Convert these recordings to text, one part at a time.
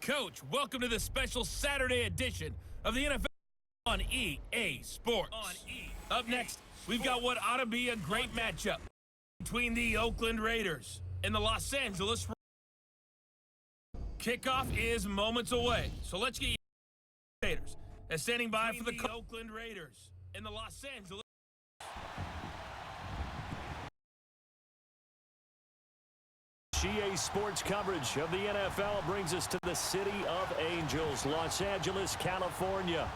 Coach, welcome to the special Saturday edition of the NFL on EA Sports. Up next, we've got what ought to be a great matchup between the Oakland Raiders and the Los Angeles Rams. Kickoff is moments away, so let's get you Raiders as standing by for the Oakland Raiders and the Los Angeles. EA Sports coverage of the NFL brings us to the City of Angels, Los Angeles, California.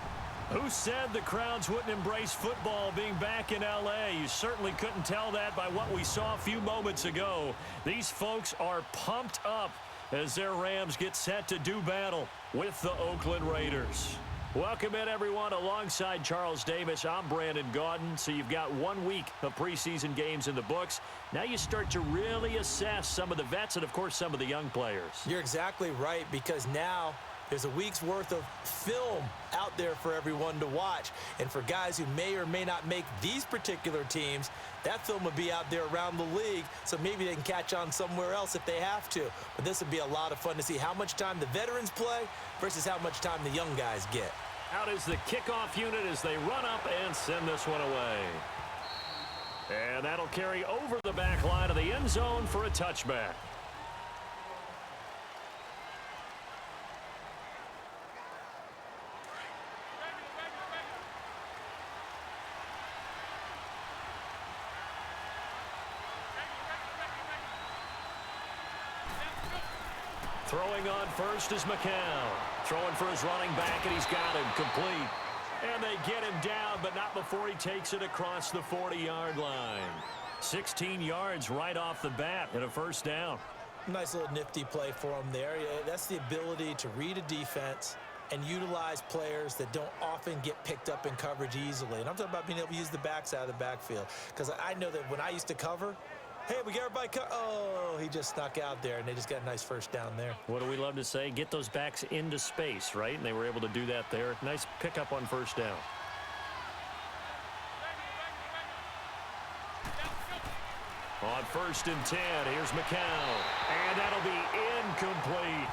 Who said the crowds wouldn't embrace football being back in L.A.? You certainly couldn't tell that by what we saw a few moments ago. These folks are pumped up as their Rams get set to do battle with the Oakland Raiders. Welcome in, everyone. Alongside Charles Davis, I'm Brandon Gaudin. So you've got 1 week of preseason games in the books. Now you start to really assess some of the vets and, of course, some of the young players. You're exactly right, because now there's a week's worth of film out there for everyone to watch. And for guys who may or may not make these particular teams, that film will be out there around the league, so maybe they can catch on somewhere else if they have to. But this would be a lot of fun to see how much time the veterans play versus how much time the young guys get. Out is the kickoff unit as they run up and send this one away. And that'll carry over the back line of the end zone for a touchback. Throwing on first is McCown. Throwing for his running back, and he's got him complete. And they get him down, but not before he takes it across the 40-yard line. 16 yards right off the bat and a first down. Nice little nifty play for him there. That's the ability to read a defense and utilize players that don't often get picked up in coverage easily. And I'm talking about being able to use the backside of the backfield. Because I know that when I used to cover, hey, we got everybody oh, he just snuck out there, and they just got a nice first down there. What do we love to say? Get those backs into space, right? And they were able to do that there. Nice pickup on first down. On 1st and 10, here's McCown. And that'll be incomplete.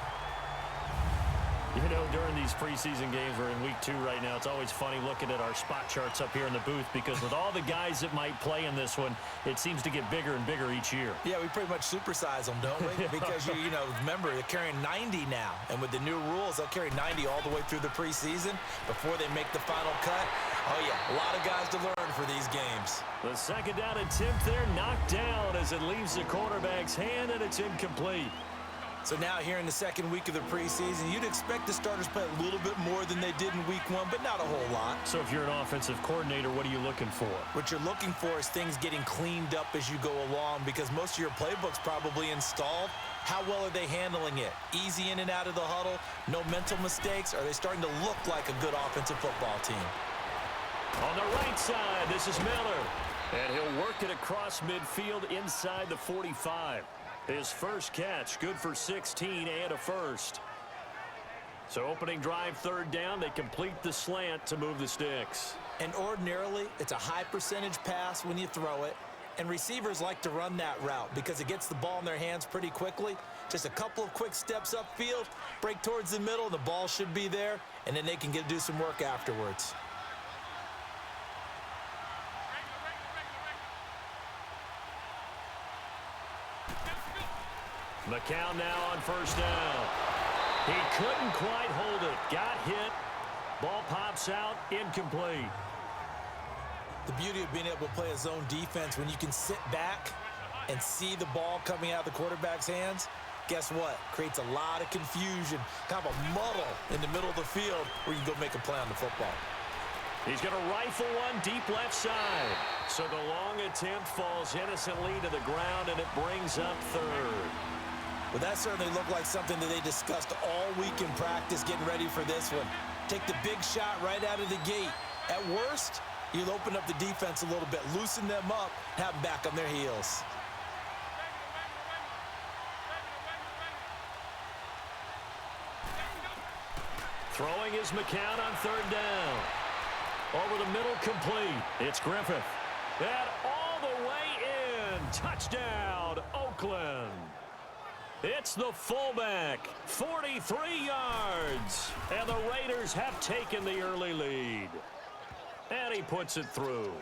You know, during these preseason games, we're in week 2 right now, it's always funny looking at our spot charts up here in the booth, because with all the guys that might play in this one, it seems to get bigger and bigger each year. Yeah, we pretty much supersize them, don't we? Because, you know, remember, they're carrying 90 now. And with the new rules, they'll carry 90 all the way through the preseason before they make the final cut. Oh, yeah, a lot of guys to learn for these games. The second down attempt there knocked down as it leaves the quarterback's hand, and it's incomplete. So now here in the second week of the preseason, you'd expect the starters play a little bit more than they did in week 1, but not a whole lot. So if you're an offensive coordinator, what are you looking for? What you're looking for is things getting cleaned up as you go along, because most of your playbook's probably installed. How well are they handling it? Easy in and out of the huddle, no mental mistakes? Are they starting to look like a good offensive football team? On the right side, this is Miller. And he'll work it across midfield inside the 45. His first catch, good for 16 and a first. So opening drive, third down, they complete the slant to move the sticks. And ordinarily, it's a high percentage pass when you throw it. And receivers like to run that route because it gets the ball in their hands pretty quickly. Just a couple of quick steps upfield, break towards the middle, the ball should be there, and then they can do some work afterwards. McCown now on first down. He couldn't quite hold it. Got hit. Ball pops out. Incomplete. The beauty of being able to play a zone defense when you can sit back and see the ball coming out of the quarterback's hands, guess what? Creates a lot of confusion, kind of a muddle in the middle of the field where you can go make a play on the football. He's going to rifle one deep left side. So the long attempt falls innocently to the ground, and it brings up third. Well, that certainly looked like something that they discussed all week in practice getting ready for this one. Take the big shot right out of the gate. At worst, you'll open up the defense a little bit, loosen them up, have them back on their heels. Throwing is McCown on third down. Over the middle, complete. It's Griffith. And all the way in. Touchdown, Oakland. It's the fullback, 43 yards. And the Raiders have taken the early lead. And he puts it through.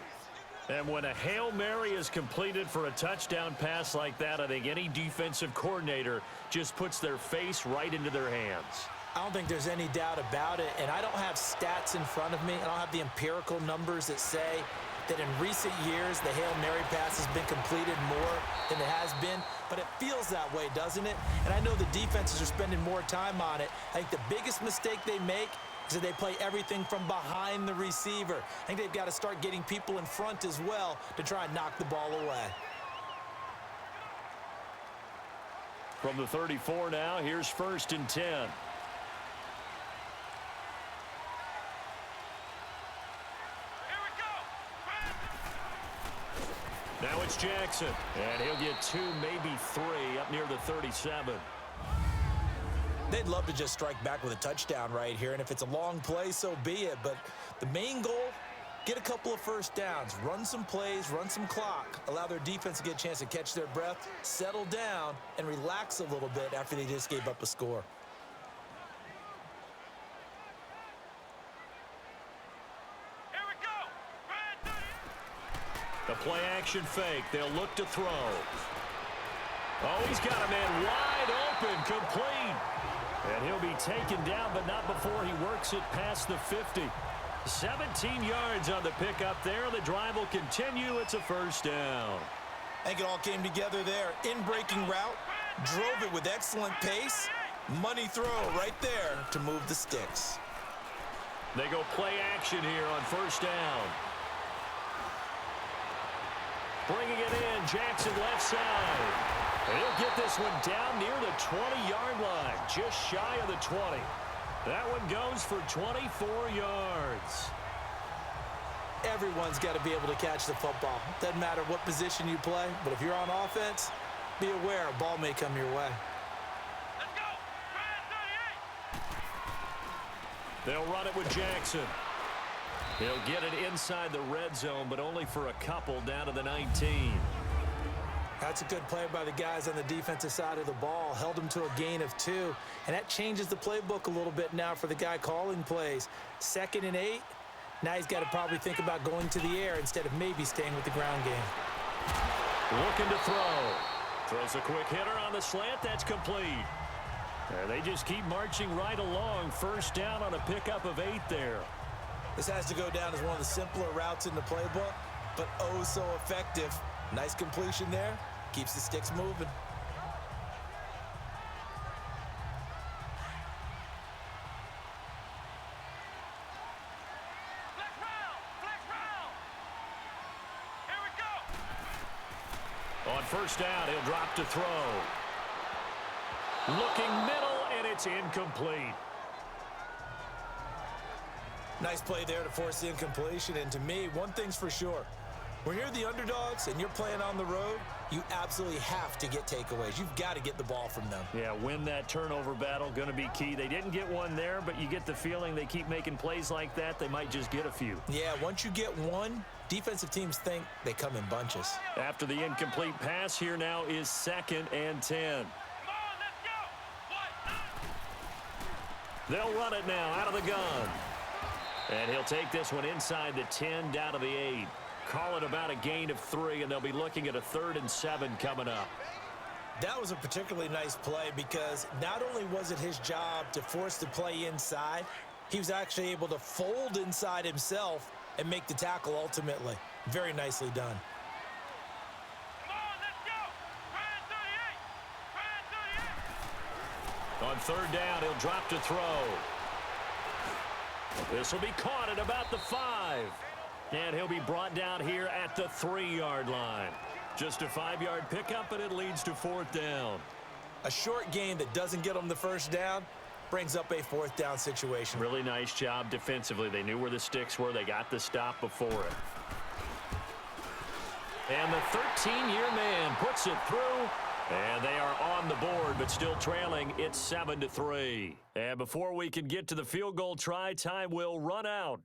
And when a Hail Mary is completed for a touchdown pass like that, I think any defensive coordinator just puts their face right into their hands. I don't think there's any doubt about it, and I don't have stats in front of me. I don't have the empirical numbers that say that in recent years the Hail Mary pass has been completed more than it has been, but it feels that way, doesn't it? And I know the defenses are spending more time on it. I think the biggest mistake they make is that they play everything from behind the receiver. I think they've got to start getting people in front as well to try and knock the ball away. From the 34 now, here's 1st and 10. Now it's Jackson, and he'll get 2, maybe 3 up near the 37. They'd love to just strike back with a touchdown right here, and if it's a long play, so be it. But the main goal, get a couple of first downs, run some plays, run some clock, allow their defense to get a chance to catch their breath, settle down, and relax a little bit after they just gave up a score. The play-action fake. They'll look to throw. Oh, he's got a man wide open, complete. And he'll be taken down, but not before he works it past the 50. 17 yards on the pickup there. The drive will continue. It's a first down. I think it all came together there. In-breaking route, drove it with excellent pace. Money throw right there to move the sticks. They go play action here on first down. Bringing it in, Jackson left side. And he'll get this one down near the 20-yard line, just shy of the 20. That one goes for 24 yards. Everyone's got to be able to catch the football. Doesn't matter what position you play, but if you're on offense, be aware a ball may come your way. Let's go. They'll run it with Jackson. He'll get it inside the red zone, but only for a couple down to the 19. That's a good play by the guys on the defensive side of the ball. Held him to a gain of 2. And that changes the playbook a little bit now for the guy calling plays. 2nd and 8. Now he's got to probably think about going to the air instead of maybe staying with the ground game. Looking to throw. Throws a quick hitter on the slant. That's complete. And they just keep marching right along. First down on a pickup of 8 there. This has to go down as one of the simpler routes in the playbook, but oh so effective. Nice completion there. Keeps the sticks moving. Here we go. On first down, he'll drop to throw. Looking middle, and it's incomplete. Nice play there to force the incompletion, and to me, one thing's for sure. When you're the underdogs and you're playing on the road, you absolutely have to get takeaways. You've got to get the ball from them. Yeah, win that turnover battle, going to be key. They didn't get one there, but you get the feeling they keep making plays like that, they might just get a few. Yeah, once you get one, defensive teams think they come in bunches. After the incomplete pass, here now is 2nd and 10. They'll run it now out of the gun. And he'll take this one inside the 10 down to the 8. Call it about a gain of 3, and they'll be looking at a 3rd and 7 coming up. That was a particularly nice play because not only was it his job to force the play inside, he was actually able to fold inside himself and make the tackle ultimately. Very nicely done. On 3rd down, he'll drop to throw. This will be caught at about the 5. And he'll be brought down here at the 3-yard line. Just a 5-yard pickup, and it leads to 4th down. A short gain that doesn't get them the first down brings up a 4th down situation. Really nice job defensively. They knew where the sticks were. They got the stop before it. And the 13-year man puts it through. And they are on the board, but still trailing. It's 7-3. And before we can get to the field goal try, time will run out.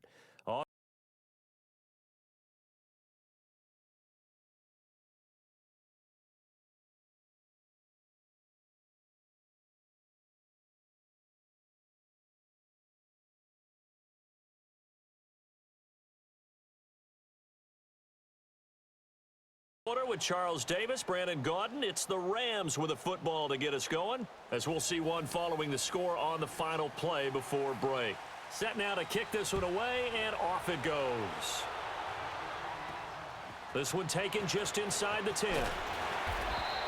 With Charles Davis, Brandon Gaudin, it's the Rams with a football to get us going, as we'll see one following the score on the final play before break. Set now to kick this one away, and off it goes. This one taken just inside the 10.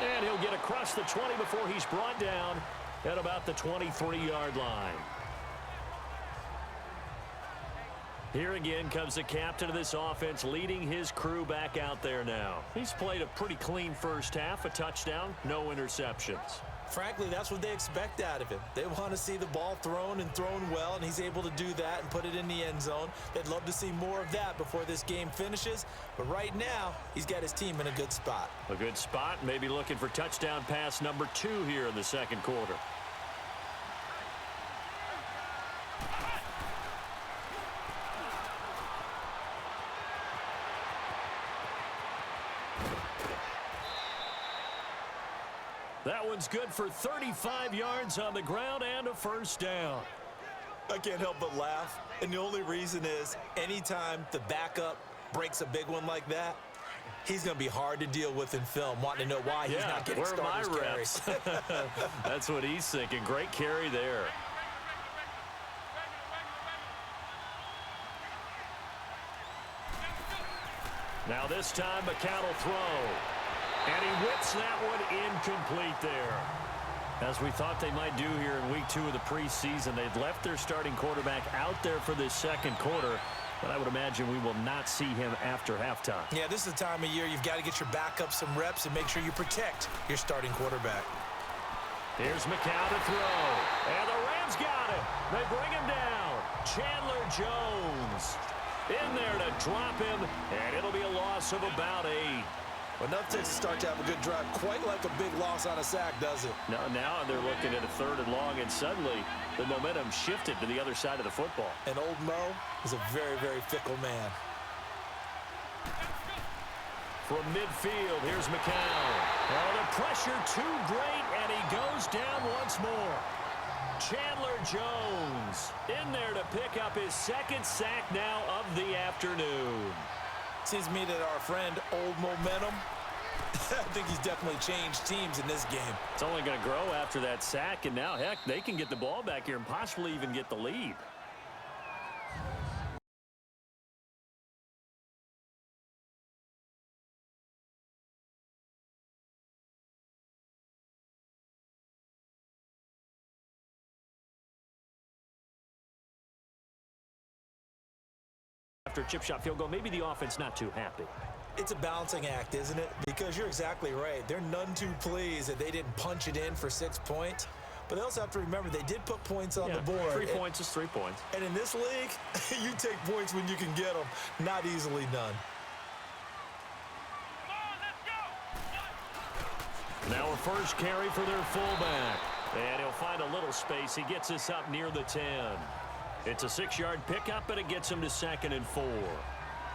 And he'll get across the 20 before he's brought down at about the 23-yard line. Here again comes the captain of this offense, leading his crew back out there now. He's played a pretty clean first half, a touchdown, no interceptions. Frankly, that's what they expect out of him. They want to see the ball thrown and thrown well, and he's able to do that and put it in the end zone. They'd love to see more of that before this game finishes, but right now, he's got his team in a good spot. A good spot, maybe looking for touchdown pass number 2 here in the second quarter. That one's good for 35 yards on the ground and a first down. I can't help but laugh, and the only reason is anytime the backup breaks a big one like that, he's going to be hard to deal with in film, wanting to know why he's not getting starters carries. That's what he's thinking. Great carry there. Now this time, McCown will throw. And he whips that one incomplete there. As we thought they might do here in week 2 of the preseason, they'd left their starting quarterback out there for this second quarter, but I would imagine we will not see him after halftime. Yeah, this is the time of year you've got to get your backup some reps and make sure you protect your starting quarterback. Here's McCown to throw. And the Rams got him. They bring him down. Chandler Jones in there to drop him, and it'll be a loss of about 8. Enough takes to start to have a good drive, quite like a big loss on a sack, does it? No, now they're looking at a 3rd and long, and suddenly the momentum shifted to the other side of the football. And old Mo is a very, very fickle man. From midfield, here's McCown. Oh, the pressure too great, and he goes down once more. Chandler Jones in there to pick up his 2nd sack now of the afternoon. Seems to me that our friend Old Momentum, I think he's definitely changed teams in this game. It's only going to grow after that sack, and now, heck, they can get the ball back here and possibly even get the lead. After a chip shot field goal, maybe the offense not too happy. It's a balancing act, isn't it? Because you're exactly right. They're none too pleased that they didn't punch it in for 6 points. But they also have to remember they did put points on the board. 3 points is 3 points. And in this league, you take points when you can get them. Not easily done. Now a first carry for their fullback. And he'll find a little space. He gets us up near the 10. It's a 6-yard pickup, and it gets him to 2nd and 4.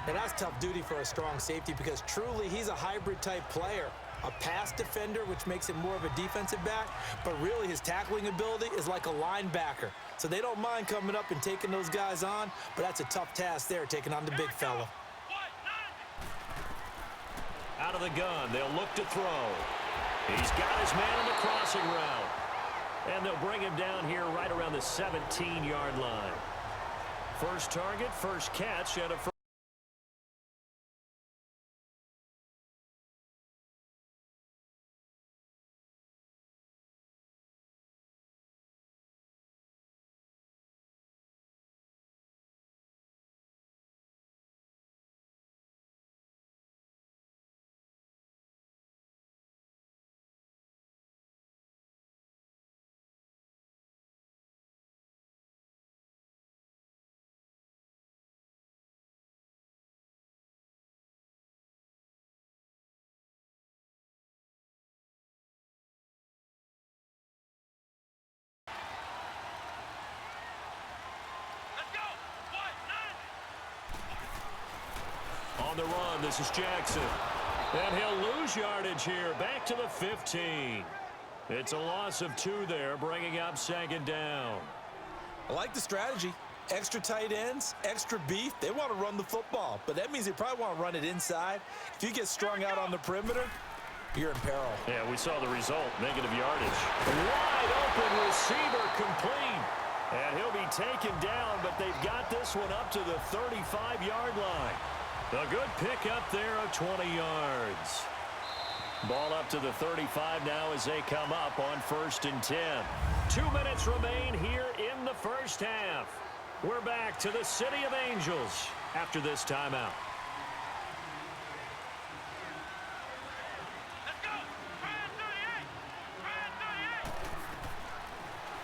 And that's tough duty for a strong safety because truly he's a hybrid-type player. A pass defender, which makes him more of a defensive back, but really his tackling ability is like a linebacker. So they don't mind coming up and taking those guys on, but that's a tough task there, taking on the big fella. Out of the gun, they'll look to throw. He's got his man on the crossing route. And they'll bring him down here right around the 17-yard line. First target, first catch, and a first. On the run, this is Jackson. And he'll lose yardage here, back to the 15. It's a loss of 2 there, bringing up 2nd down. I like the strategy. Extra tight ends, extra beef, they want to run the football. But that means they probably want to run it inside. If you get strung out on the perimeter, you're in peril. Yeah, we saw the result, negative yardage. Wide open receiver complete. And he'll be taken down, but they've got this one up to the 35-yard line. A good pickup there of 20 yards. Ball up to the 35 now as they come up on 1st and 10. 2 minutes remain here in the first half. We're back to the City of Angels after this timeout.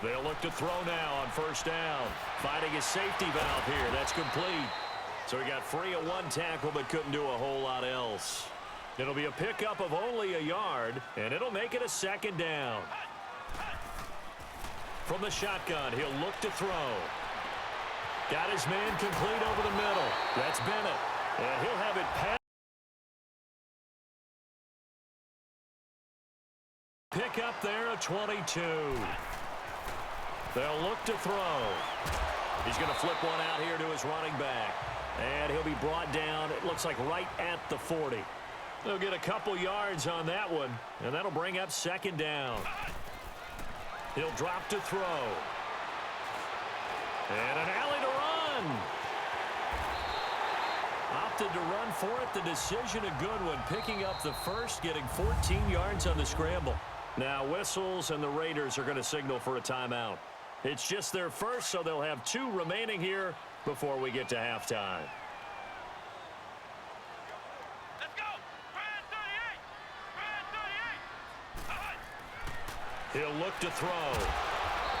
They'll look to throw now on 1st down. Finding a safety valve here. That's complete. So he got free of one tackle but couldn't do a whole lot else. It'll be a pickup of only a yard, and it'll make it a 2nd down. From the shotgun, he'll look to throw. Got his man complete over the middle. That's Bennett. And he'll have it passed. Pick up there at 22. They'll look to throw. He's going to flip one out here to his running back. And he'll be brought down, it looks like right at the 40. They'll get a couple yards on that one, and that'll bring up 2nd down. He'll drop to throw. And an alley to run. Opted to run for it. The decision a good one. Picking up the first, getting 14 yards on the scramble. Now whistles, and the Raiders are going to signal for a timeout. It's just their first, so they'll have 2 remaining here before we get to halftime. Let's go. Brand 38. He'll look to throw.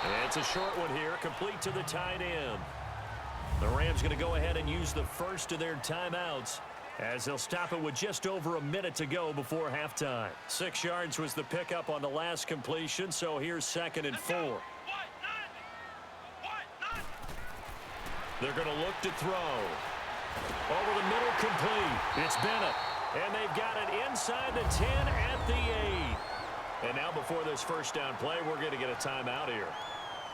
And it's a short one here, complete to the tight end. The Rams going to go ahead and use the first of their timeouts as they'll stop it with just over a minute to go before halftime. 6 yards was the pickup on the last completion, so here's 2nd and 4. They're going to look to throw. Over the middle, complete. It's Bennett. And they've got it inside the 10 at the 8. And now before this 1st down play, we're going to get a timeout here,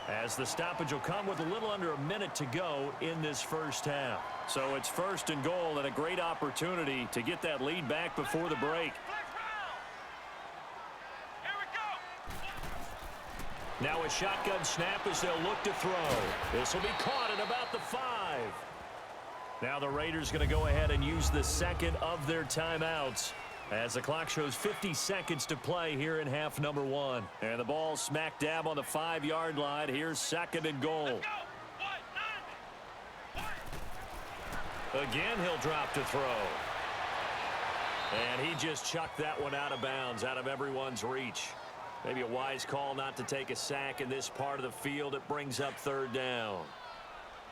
as the stoppage will come with a little under a minute to go in this first half. So it's 1st and goal, and a great opportunity to get that lead back before the break. Now a shotgun snap as they'll look to throw. This will be caught at about the 5. Now the Raiders going to go ahead and use the 2nd of their timeouts, as the clock shows 50 seconds to play here in half number 1. And the ball smack dab on the 5-yard line. Here's 2nd and goal. Again, he'll drop to throw. And he just chucked that one out of bounds, out of everyone's reach. Maybe a wise call not to take a sack in this part of the field. It brings up 3rd down.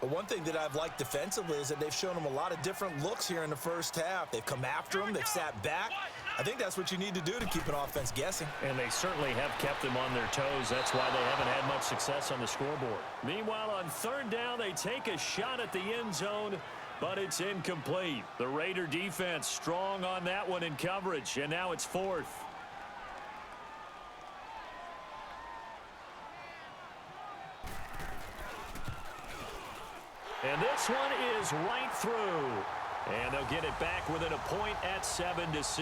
But one thing that I've liked defensively is that they've shown them a lot of different looks here in the first half. They've come after them. They've sat back. I think that's what you need to do to keep an offense guessing. And they certainly have kept them on their toes. That's why they haven't had much success on the scoreboard. Meanwhile, on 3rd down, they take a shot at the end zone, but it's incomplete. The Raider defense strong on that one in coverage, and now it's 4th. And this one is right through. And they'll get it back within a point at 7-6.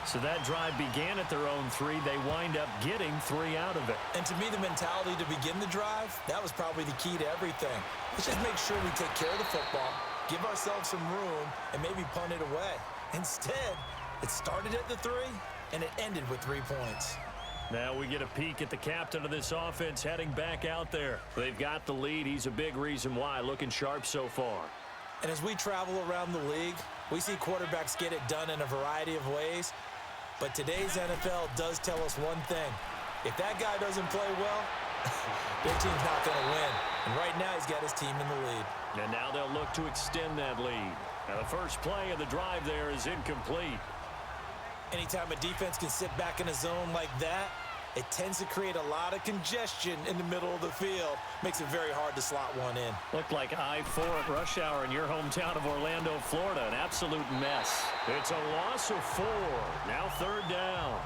So that drive began at their own 3. They wind up getting 3 out of it. And to me, the mentality to begin the drive, that was probably the key to everything. Let's just make sure we take care of the football, give ourselves some room, and maybe punt it away. Instead, it started at the 3, and it ended with 3 points. Now we get a peek at the captain of this offense heading back out there. They've got the lead. He's a big reason why. Looking sharp so far. And as we travel around the league, we see quarterbacks get it done in a variety of ways. But today's NFL does tell us one thing. If that guy doesn't play well, their team's not going to win. And right now he's got his team in the lead. And now they'll look to extend that lead. Now the first play of the drive there is incomplete. Anytime a defense can sit back in a zone like that, it tends to create a lot of congestion in the middle of the field. Makes it very hard to slot one in. Looked like I-4 at rush hour in your hometown of Orlando, Florida. An absolute mess. It's a loss of 4. Now 3rd down.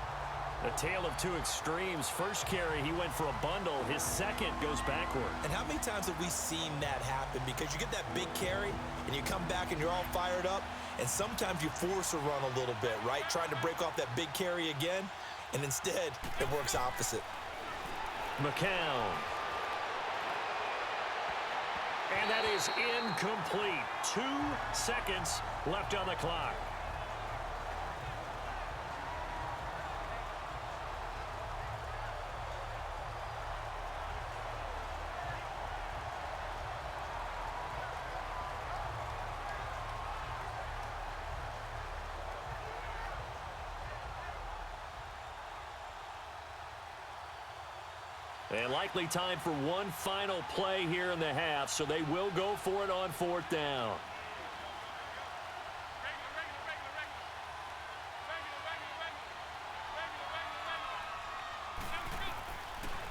A tale of two extremes. First carry, he went for a bundle. His second goes backward. And how many times have we seen that happen? Because you get that big carry, and you come back and you're all fired up, and sometimes you force a run a little bit, right? Trying to break off that big carry again, and instead, it works opposite. McCown. And that is incomplete. 2 seconds left on the clock. And likely time for one final play here in the half, so they will go for it on 4th down.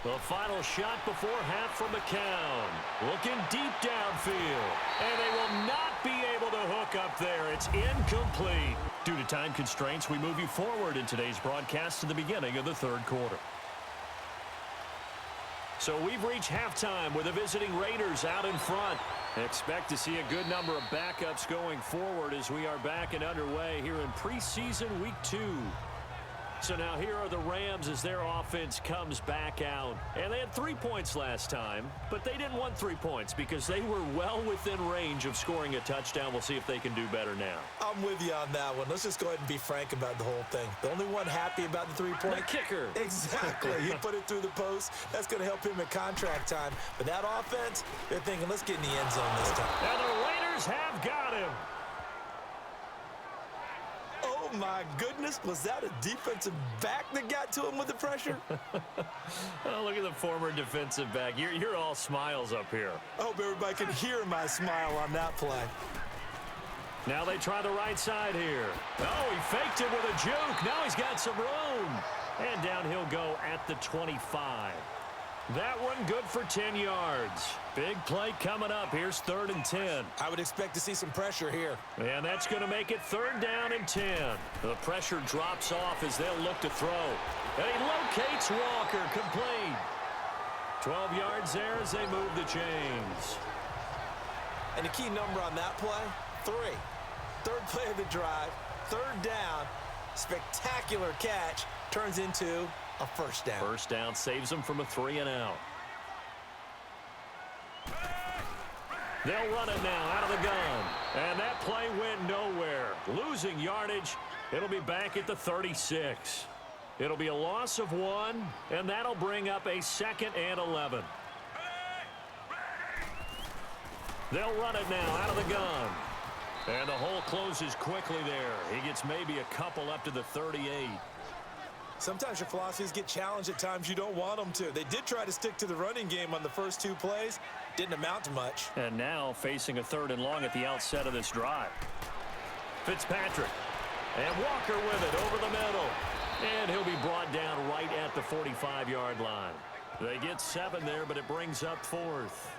The final shot before half from McCown. Looking deep downfield. And they will not be able to hook up there. It's incomplete. Due to time constraints, we move you forward in today's broadcast to the beginning of the 3rd quarter. So we've reached halftime with the visiting Raiders out in front. Expect to see a good number of backups going forward as we are back and underway here in preseason week 2. So now here are the Rams as their offense comes back out. And they had 3 points last time, but they didn't want 3 points because they were well within range of scoring a touchdown. We'll see if they can do better now. I'm with you on that one. Let's just go ahead and be frank about the whole thing. The only one happy about the 3-point. The kicker. Exactly. He put it through the post. That's going to help him in contract time. But that offense, they're thinking, let's get in the end zone this time. And the Raiders have got him. Oh, my goodness. Was that a defensive back that got to him with the pressure? Oh, look at the former defensive back. You're all smiles up here. I hope everybody can hear my smile on that play. Now they try the right side here. Oh, he faked it with a juke. Now he's got some room. And down he'll go at the 25. That one good for 10 yards. Big play coming up. Here's 3rd and 10. I would expect to see some pressure here. And that's going to make it 3rd down and 10. The pressure drops off as they'll look to throw. And he locates Walker, complete. 12 yards there as they move the chains. And the key number on that play, 3. 3rd play of the drive, 3rd down, spectacular catch, turns into a 1st down. 1st down saves them from a 3-and-out. They'll run it now out of the gun. And that play went nowhere. Losing yardage. It'll be back at the 36. It'll be a loss of 1, and that'll bring up a 2nd and 11. They'll run it now out of the gun. And the hole closes quickly there. He gets maybe a couple up to the 38. Sometimes your philosophies get challenged at times you don't want them to. They did try to stick to the running game on the first 2 plays. Didn't amount to much. And now facing a 3rd and long at the outset of this drive. Fitzpatrick. And Walker with it over the middle. And he'll be brought down right at the 45-yard line. They get 7 there, but it brings up 4th.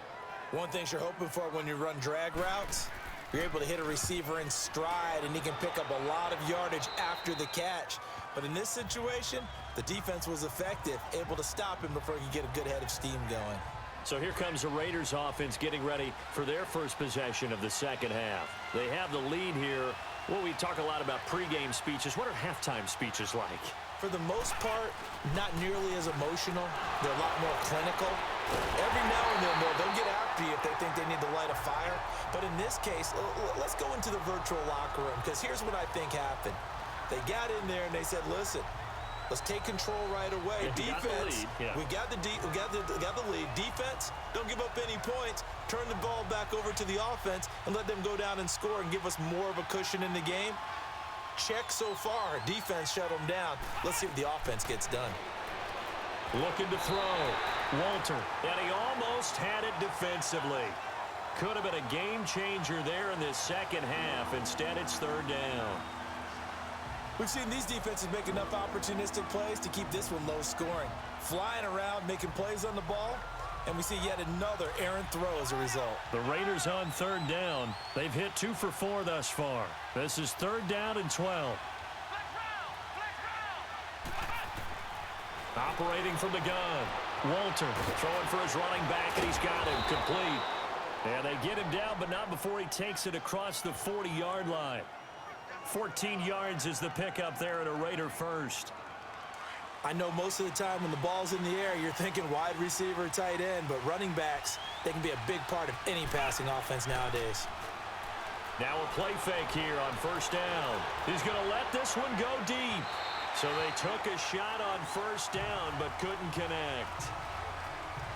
One thing you're hoping for when you run drag routes, you're able to hit a receiver in stride, and he can pick up a lot of yardage after the catch. But in this situation, the defense was effective, able to stop him before he could get a good head of steam going. So here comes the Raiders offense getting ready for their first possession of the 2nd half. They have the lead here. Well, we talk a lot about pregame speeches. What are halftime speeches like? For the most part, not nearly as emotional. They're a lot more clinical. Every now and then, they'll get after you if they think they need to light a fire. But in this case, let's go into the virtual locker room, because here's what I think happened. They got in there and they said, listen, let's take control right away. Defense, we got the lead. Defense, don't give up any points. Turn the ball back over to the offense and let them go down and score and give us more of a cushion in the game. Check so far. Defense shut them down. Let's see if the offense gets done. Looking to throw. Walter. And he almost had it defensively. Could have been a game changer there in this 2nd half. Instead, it's 3rd down. We've seen these defenses make enough opportunistic plays to keep this one low scoring. Flying around, making plays on the ball, and we see yet another errant throw as a result. The Raiders on 3rd down. They've hit 2 for 4 thus far. This is 3rd down and 12. Operating from the gun. Walter throwing for his running back, and he's got him complete. And they get him down, but not before he takes it across the 40-yard line. 14 yards is the pickup there at a Raider first. I know most of the time when the ball's in the air, you're thinking wide receiver, tight end, but running backs, they can be a big part of any passing offense nowadays. Now a play fake here on first down. He's going to let this one go deep. So they took a shot on first down, but couldn't connect.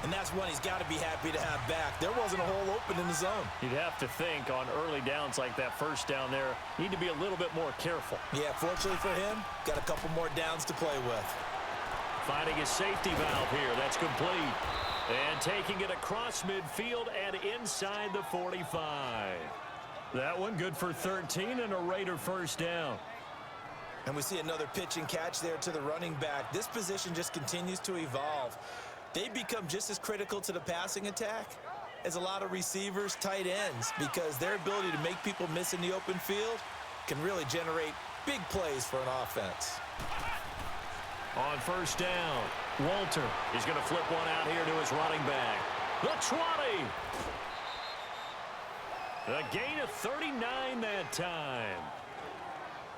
And that's one he's got to be happy to have back. There wasn't a hole open in the zone. You'd have to think on early downs like that first down there, need to be a little bit more careful. Yeah, fortunately for him, got a couple more downs to play with. Finding his safety valve here. That's complete. And taking it across midfield and inside the 45. That one good for 13 and a Raider first down. And we see another pitch and catch there to the running back. This position just continues to evolve. They become just as critical to the passing attack as a lot of receivers, tight ends, because their ability to make people miss in the open field can really generate big plays for an offense. On first down, Walter is going to flip one out here to his running back. The 20. A gain of 39 that time.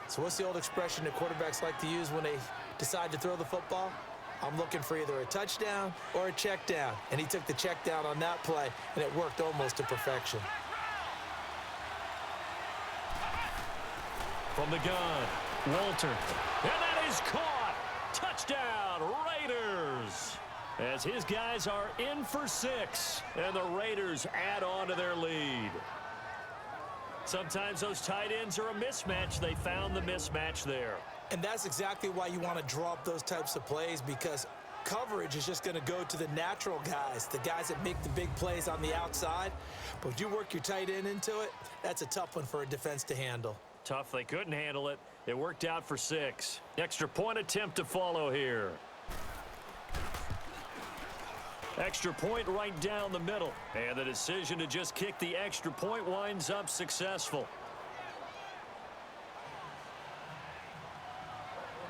So what's the old expression that quarterbacks like to use when they decide to throw the football? I'm looking for either a touchdown or a check down. And he took the check down on that play, and it worked almost to perfection. From the gun, Walter. And that is caught. Touchdown, Raiders. As his guys are in for 6, and the Raiders add on to their lead. Sometimes those tight ends are a mismatch. They found the mismatch there. And that's exactly why you want to draw up those types of plays, because coverage is just going to go to the natural guys, the guys that make the big plays on the outside. But if you work your tight end into it, that's a tough one for a defense to handle. Tough. They couldn't handle it. It worked out for 6. Extra point attempt to follow here. Extra point right down the middle. And the decision to just kick the extra point winds up successful.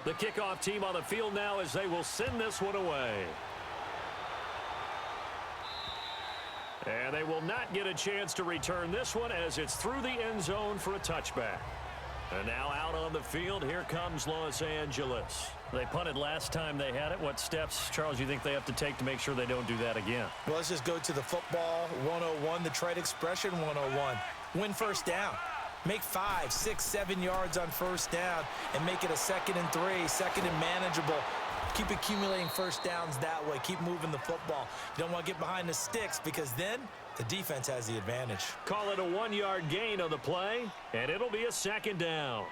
The kickoff team on the field now as they will send this one away. And they will not get a chance to return this one as it's through the end zone for a touchback. And now out on the field, here comes Los Angeles. They punted last time they had it. What steps, Charles, you think they have to take to make sure they don't do that again? Well, let's just go to the football 101, the trade expression 101. Win first down. Make 5, 6, 7 yards on first down and make it a 2nd and 3, 2nd and manageable. Keep accumulating first downs that way. Keep moving the football. You don't want to get behind the sticks because then the defense has the advantage. Call it a 1-yard gain on the play, and it'll be a 2nd down.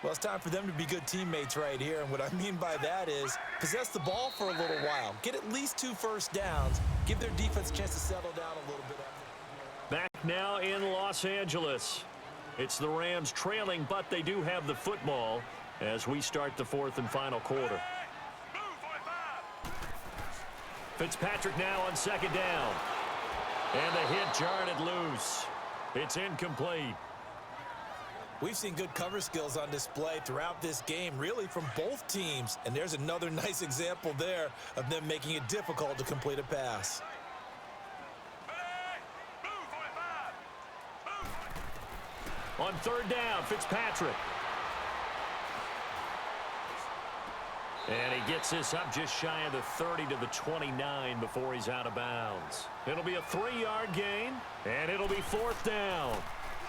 Well, it's time for them to be good teammates right here, and what I mean by that is possess the ball for a little while. Get at least 2 first downs. Give their defense a chance to settle down a little bit. Back now in Los Angeles. It's the Rams trailing, but they do have the football as we start the 4th and final quarter. Fitzpatrick now on 2nd down. And the hit jarred it loose. It's incomplete. We've seen good cover skills on display throughout this game, really from both teams. And there's another nice example there of them making it difficult to complete a pass. On 3rd down, Fitzpatrick. And he gets this up just shy of the 30 to the 29 before he's out of bounds. It'll be a 3-yard gain, and it'll be 4th down.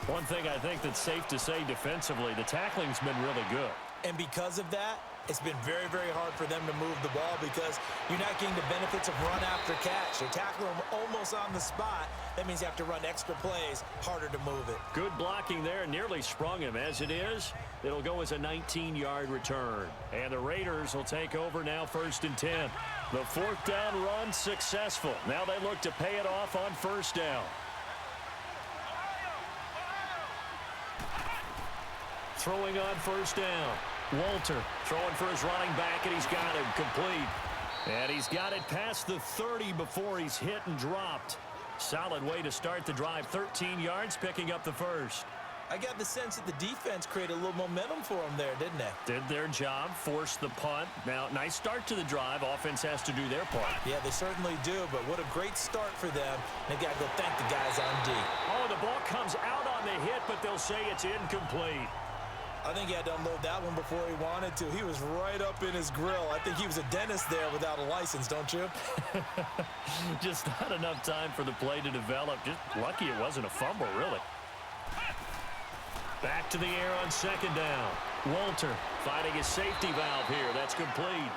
One thing I think that's safe to say defensively, the tackling's been really good. And because of that, it's been very, very hard for them to move the ball because you're not getting the benefits of run after catch. They're tackling them almost on the spot. That means you have to run extra plays, harder to move it. Good blocking there, nearly sprung him. As it is, it'll go as a 19-yard return. And the Raiders will take over now 1st and 10. The 4th down run successful. Now they look to pay it off on 1st down. Throwing on 1st down. Walter throwing for his running back, and he's got him complete. And he's got it past the 30 before he's hit and dropped. Solid way to start the drive. 13 yards, picking up the 1st. I got the sense that the defense created a little momentum for them there, didn't they? Did their job, forced the punt. Now, nice start to the drive. Offense has to do their part. Yeah, they certainly do, but what a great start for them. They got to go thank the guys on D. Oh, the ball comes out on the hit, but they'll say it's incomplete. I think he had to unload that one before he wanted to. He was right up in his grill. I think he was a dentist there without a license, don't you? Just not enough time for the play to develop. Just lucky it wasn't a fumble, really. Back to the air on second down. Walter finding his safety valve here. That's complete.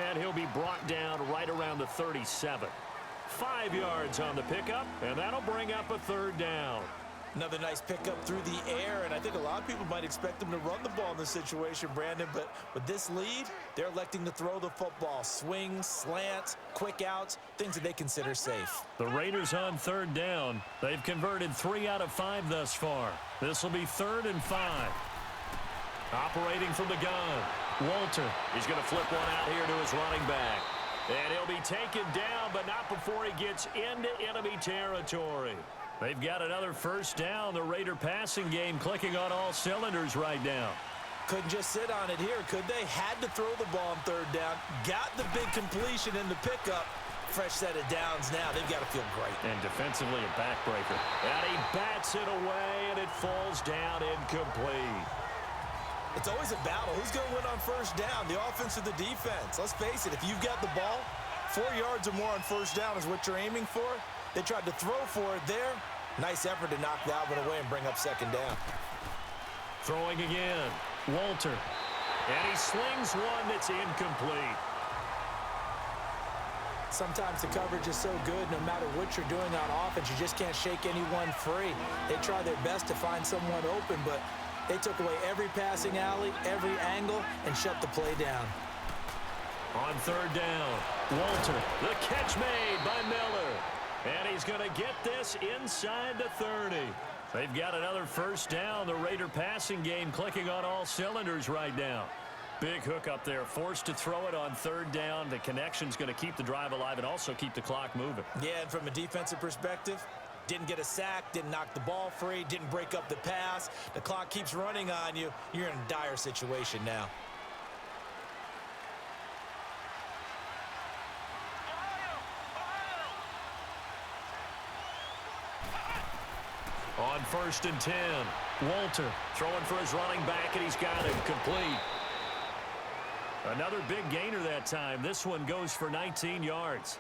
And he'll be brought down right around the 37. 5 yards on the pickup, and that'll bring up a third down. Another nice pickup through the air, and I think a lot of people might expect them to run the ball in this situation, Brandon, but with this lead, they're electing to throw the football. Swings, slants, quick outs, things that they consider safe. The Raiders on third down. They've converted 3 out of 5 thus far. This will be 3rd and 5. Operating from the gun. Walter. He's going to flip one out here to his running back. And he'll be taken down, but not before he gets into enemy territory. They've got another first down. The Raider passing game clicking on all cylinders right now. Couldn't just sit on it here, could they? Had to throw the ball on third down. Got the big completion in the pickup. Fresh set of downs now. They've got to feel great. And defensively a backbreaker. And he bats it away, and it falls down incomplete. It's always a battle. Who's going to win on first down, the offense or the defense? Let's face it, if you've got the ball, 4 yards or more on first down is what you're aiming for. They tried to throw for it there. Nice effort to knock that one away and bring up second down. Throwing again. Walter. And he slings one that's incomplete. Sometimes the coverage is so good, no matter what you're doing on offense, you just can't shake anyone free. They try their best to find someone open, but they took away every passing alley, every angle, and shut the play down. On third down, Walter. The catch made by Miller. And he's going to get this inside the 30. They've got another first down. The Raider passing game clicking on all cylinders right now. Big hook up there. Forced to throw it on third down. The connection's going to keep the drive alive and also keep the clock moving. Yeah, and from a defensive perspective, didn't get a sack, didn't knock the ball free, didn't break up the pass. The clock keeps running on you. You're in a dire situation now. On 1st and 10, Walter throwing for his running back, and he's got him complete. Another big gainer that time. This one goes for 19 yards.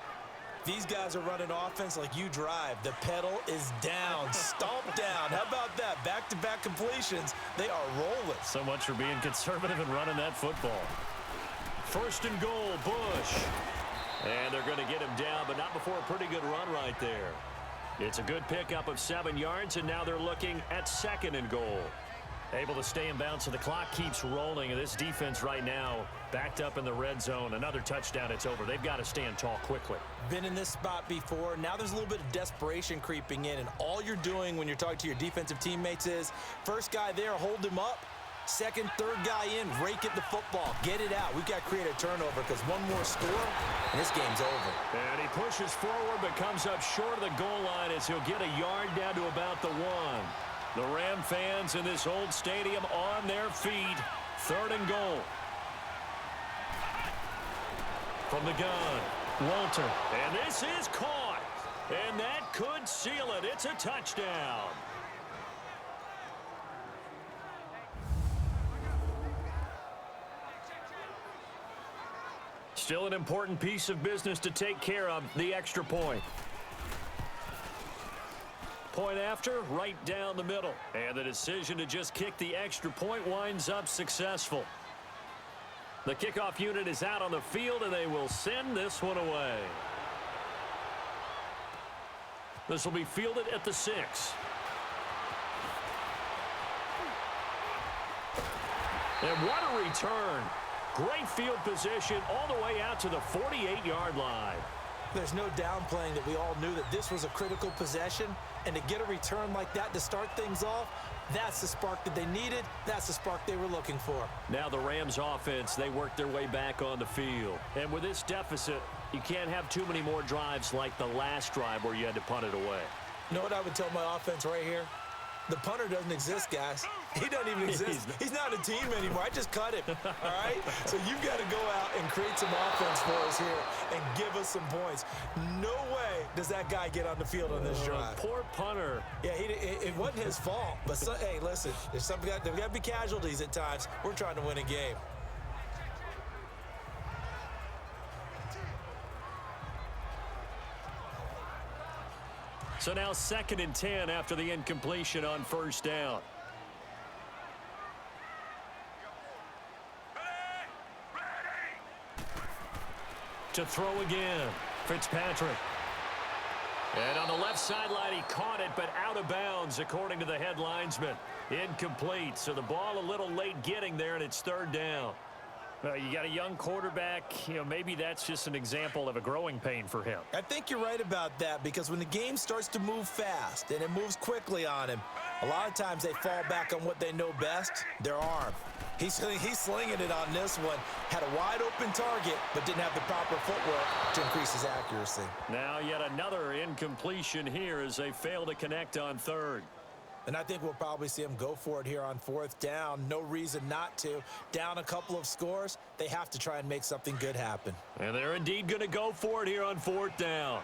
These guys are running offense like you drive. The pedal is down, stomped down. How about that? Back-to-back completions. They are rolling. So much for being conservative and running that football. 1st and goal, Bush. And they're going to get him down, but not before a pretty good run right there. It's a good pickup of 7 yards, and now they're looking at 2nd and goal. Able to stay in bounds, so the clock keeps rolling, and this defense right now backed up in the red zone. Another touchdown, it's over. They've got to stand tall quickly. Been in this spot before. Now there's a little bit of desperation creeping in, and all you're doing when you're talking to your defensive teammates is, first guy there, hold him up. Second, third guy in, rake at the football. Get it out. We've got to create a turnover because one more score, and this game's over. And he pushes forward but comes up short of the goal line as he'll get a yard down to about the 1. The Ram fans in this old stadium on their feet. 3rd and goal. From the gun, Walter. And this is caught. And that could seal it. It's a touchdown. Still an important piece of business to take care of, the extra point. Point after, right down the middle. And the decision to just kick the extra point winds up successful. The kickoff unit is out on the field, and they will send this one away. This will be fielded at the 6. And what a return. Great field position all the way out to the 48-yard line. There's no downplaying that we all knew that this was a critical possession, and to get a return like that to start things off, that's the spark that they needed. That's the spark they were looking for. Now the Rams offense, they work their way back on the field. And with this deficit, you can't have too many more drives like the last drive where you had to punt it away. You know what I would tell my offense right here? The punter doesn't exist, guys. He doesn't even exist. He's not a team anymore. I just cut him, all right? So you've got to go out and create some offense for us here and give us some points. No way does that guy get on the field on this drive. Poor punter. Yeah, it wasn't his fault. But, hey, listen, there's got to be casualties at times. We're trying to win a game. So now 2nd and 10 after the incompletion on first down. To throw again, Fitzpatrick. And on the left sideline, he caught it, but out of bounds, according to the head linesman. Incomplete, so the ball a little late getting there, and it's 3rd down. You got a young quarterback. Maybe that's just an example of a growing pain for him. I think you're right about that, because when the game starts to move fast and it moves quickly on him, a lot of times they fall back on what they know best, their arm. He's slinging it on this one. Had a wide open target, but didn't have the proper footwork to increase his accuracy. Now yet another incompletion here as they fail to connect on 3rd. And I think we'll probably see him go for it here on 4th down. No reason not to. Down a couple of scores, they have to try and make something good happen. And they're indeed going to go for it here on 4th down.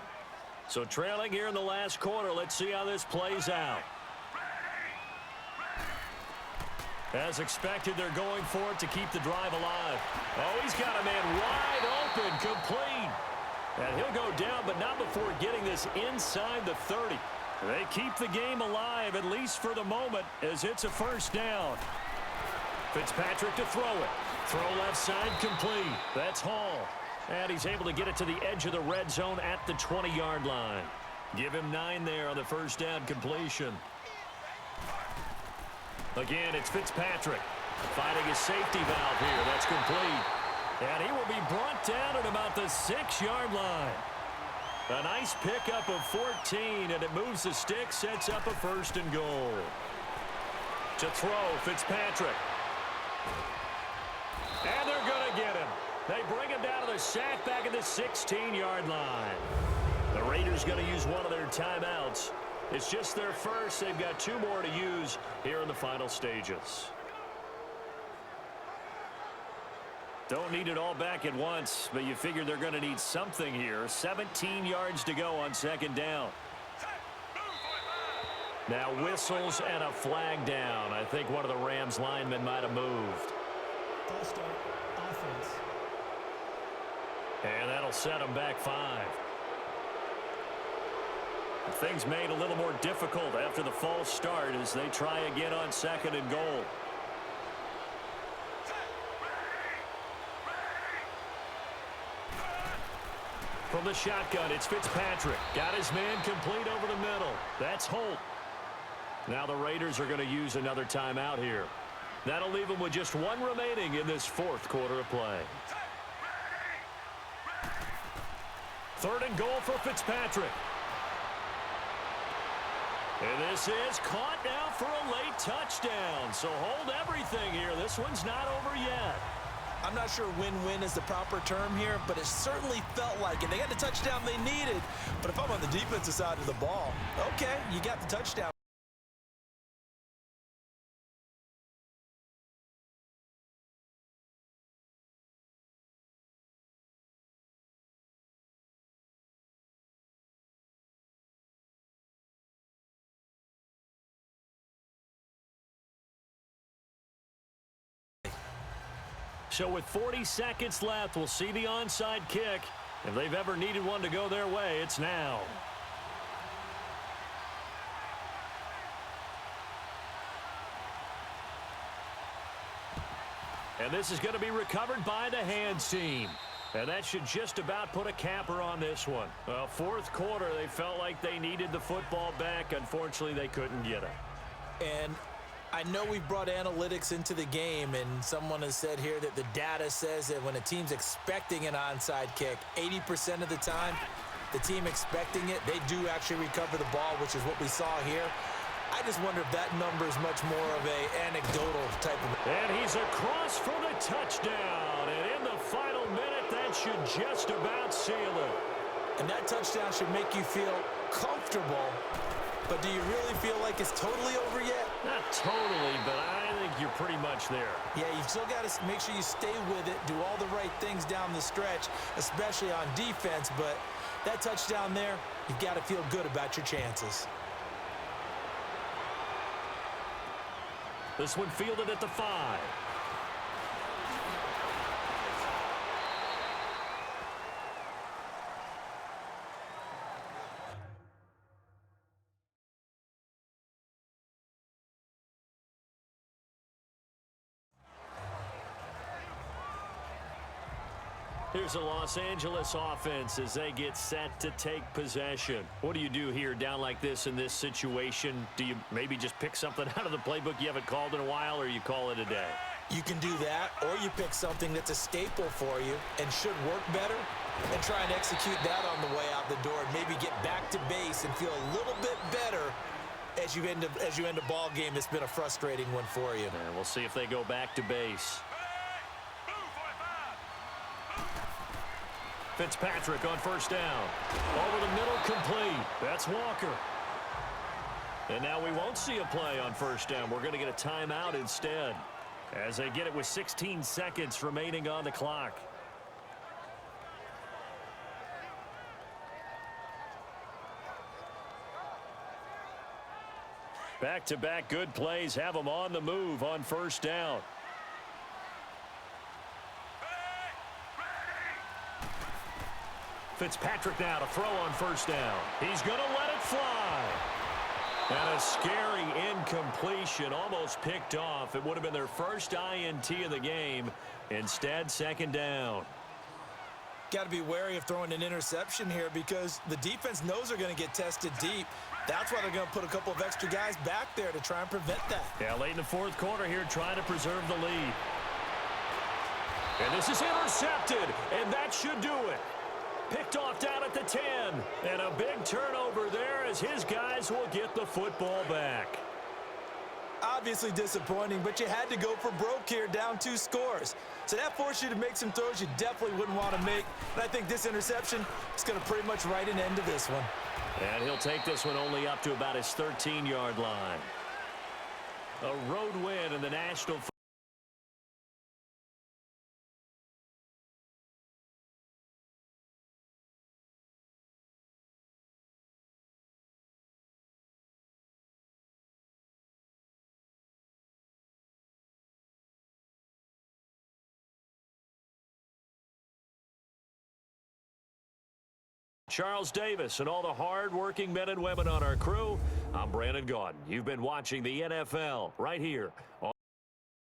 So trailing here in the last quarter, let's see how this plays out. As expected, they're going for it to keep the drive alive. Oh, he's got a man wide open, complete. And he'll go down, but not before getting this inside the 30. They keep the game alive, at least for the moment, as it's a 1st down. Fitzpatrick to throw it. Throw left side, complete. That's Hall. And he's able to get it to the edge of the red zone at the 20-yard line. Give him 9 there on the 1st down completion. Again, it's Fitzpatrick finding his safety valve here. That's complete. And he will be brought down at about the 6-yard line. A nice pickup of 14, and it moves the stick, sets up a 1st and goal. To throw, Fitzpatrick. And they're going to get him. They bring him down to the sack back at the 16-yard line. The Raiders going to use one of their timeouts. It's just their first. They've got 2 more to use here in the final stages. Don't need it all back at once, but you figure they're going to need something here. 17 yards to go on 2nd down. Now whistles and a flag down. I think one of the Rams linemen might have moved. False start, offense. And that'll set them back 5. Things made a little more difficult after the false start as they try again on 2nd and goal. From the shotgun, it's Fitzpatrick. Got his man complete over the middle. That's Holt. Now the Raiders are going to use another timeout here. That'll leave them with just 1 remaining in this 4th quarter of play. 3rd and goal for Fitzpatrick. And this is caught now for a late touchdown. So hold everything here. This one's not over yet. I'm not sure win-win is the proper term here, but it certainly felt like it. They got the touchdown they needed, but if I'm on the defensive side of the ball, okay, you got the touchdown. So with 40 seconds left, we'll see the onside kick. If they've ever needed one to go their way, it's now. And this is going to be recovered by the hands team. And that should just about put a capper on this one. Well, 4th quarter, they felt like they needed the football back. Unfortunately, they couldn't get it. And I know we've brought analytics into the game, and someone has said here that the data says that when a team's expecting an onside kick, 80% of the time, the team expecting it, they do actually recover the ball, which is what we saw here. I just wonder if that number is much more of an anecdotal type of... And he's across for the touchdown. And in the final minute, that should just about seal it. And that touchdown should make you feel comfortable But do you really feel like it's totally over yet? Not totally, but I think you're pretty much there. Yeah, you've still got to make sure you stay with it, do all the right things down the stretch, especially on defense. But that touchdown there, you've got to feel good about your chances. This one fielded at the 5. Here's the Los Angeles offense as they get set to take possession. What do you do here down like this in this situation? Do you maybe just pick something out of the playbook you haven't called in a while, or you call it a day? You can do that, or you pick something that's a staple for you and should work better and try and execute that on the way out the door and maybe get back to base and feel a little bit better as you end a ball game that's been a frustrating one for you. And we'll see if they go back to base. Fitzpatrick on first down. Over the middle, complete. That's Walker. And now we won't see a play on first down. We're going to get a timeout instead as they get it with 16 seconds remaining on the clock. Back-to-back good plays have them on the move on first down. Fitzpatrick now to throw on first down. He's going to let it fly. And a scary incompletion, almost picked off. It would have been their first INT of the game. Instead, second down. Got to be wary of throwing an interception here because the defense knows they're going to get tested deep. That's why they're going to put a couple of extra guys back there to try and prevent that. Yeah, late in the fourth quarter here, trying to preserve the lead. And this is intercepted, and that should do it. Picked off down at the 10. And a big turnover there as his guys will get the football back. Obviously disappointing, but you had to go for broke here, down 2 scores. So that forced you to make some throws you definitely wouldn't want to make. And I think this interception is going to pretty much write an end to this one. And he'll take this one only up to about his 13-yard line. A road win in the National Football Charles Davis and all the hard-working men and women on our crew. I'm Brandon Gaudin. You've been watching the NFL right here on